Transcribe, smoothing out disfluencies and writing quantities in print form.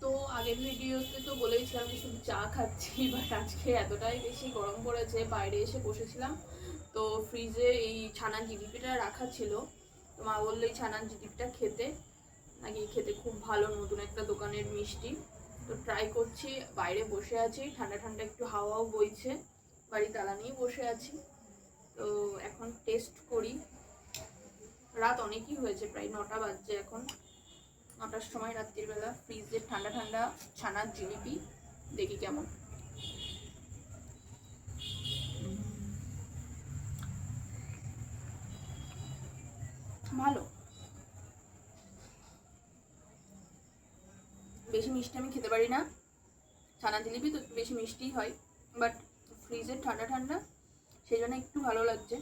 তো আগের ভিডিওতে তো বলেইছিলাম যে শুধু চা খাচ্ছি, বাট আজকে এতটাই বেশি গরম পড়েছে, বাইরে এসে বসেছিলাম। তো ফ্রিজে এই ছানার জিলিপিটা রাখা ছিল, তো মা বললো এই ছানার জিলিপিটা খেতে, নাকি খেতে খুব ভালো, নতুন একটা দোকানের মিষ্টি। তো ট্রাই করছি, বাইরে বসে আছি, ঠান্ডা ঠান্ডা একটু হাওয়াও বইছে, বাড়ি তালা নিয়েই বসে আছি। তো এখন টেস্ট করি। রাত অনেকই হয়েছে, প্রায় 9টা বাজছে এখন। 9টার সময় রাত্রিবেলা ফ্রিজের ঠান্ডা ঠান্ডা ছানার জিলিপি, দেখি কেমন। ভালো, বেশি মিষ্টি আমি খেতে পারি না, ছানা জিলিপি তো বেশি মিষ্টিই হয়, বাট ফ্রিজের ঠান্ডা ঠান্ডা সেই জন্য একটু ভালো লাগছে।